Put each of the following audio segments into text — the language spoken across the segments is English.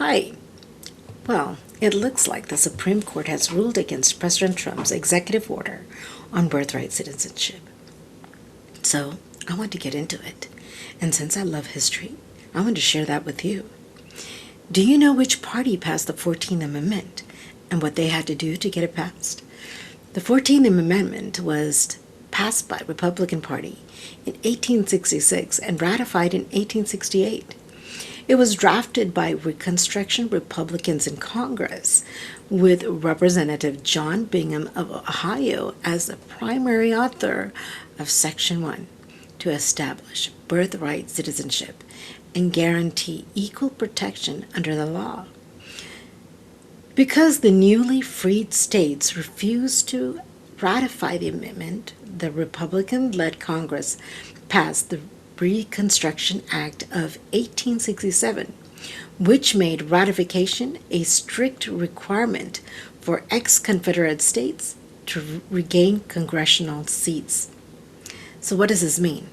Hi. Well, it looks like the Supreme Court has ruled against President Trump's executive order on birthright citizenship. So, I want to get into it. And since I love history, I want to share that with you. Do you know which party passed the 14th Amendment and what they had to do to get it passed? The 14th Amendment was passed by the Republican Party in 1866 and ratified in 1868. It was drafted by Reconstruction Republicans in Congress, with Representative John Bingham of Ohio as the primary author of Section 1 to establish birthright citizenship and guarantee equal protection under the law. Because the newly freed states refused to ratify the amendment, the Republican-led Congress passed the Reconstruction Act of 1867, which made ratification a strict requirement for ex-Confederate states to regain congressional seats. So what does this mean?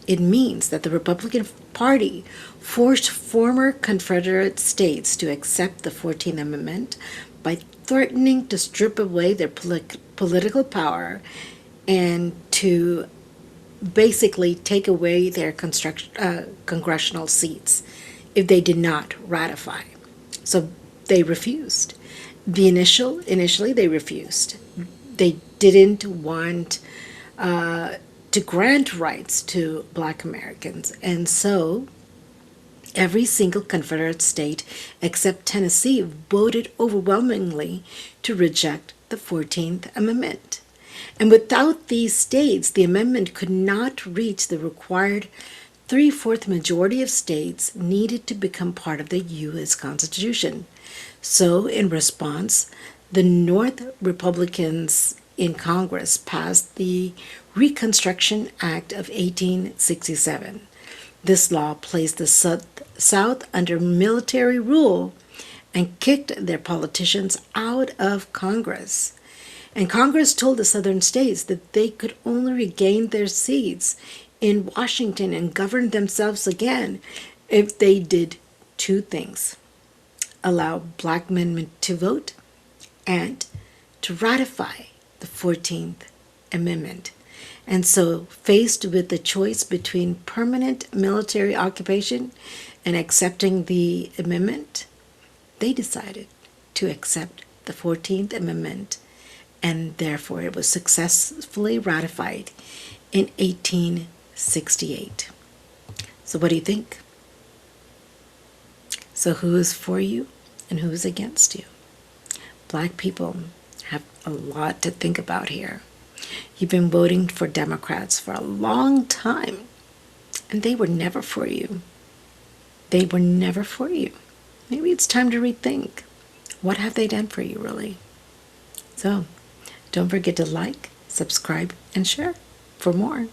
It means that the Republican Party forced former Confederate states to accept the 14th Amendment by threatening to strip away their political power and to basically take away their congressional seats if they did not ratify. So they refused. Initially they refused. They didn't want to grant rights to Black Americans, and so every single Confederate state except Tennessee voted overwhelmingly to reject the 14th Amendment. And without these states, the amendment could not reach the required 3/4 majority of states needed to become part of the U.S. Constitution. So, in response, the North Republicans in Congress passed the Reconstruction Act of 1867. This law placed the South under military rule and kicked their politicians out of Congress. And Congress told the southern states that they could only regain their seats in Washington and govern themselves again if they did two things: allow Black men to vote and to ratify the 14th Amendment. And so, faced with the choice between permanent military occupation and accepting the amendment, they decided to accept the 14th Amendment, and therefore it was successfully ratified in 1868. So what do you think? So who is for you and who is against you? Black people have a lot to think about here. You've been voting for Democrats for a long time, and they were never for you. They were never for you. Maybe it's time to rethink. What have they done for you, really? So, don't forget to like, subscribe, and share for more.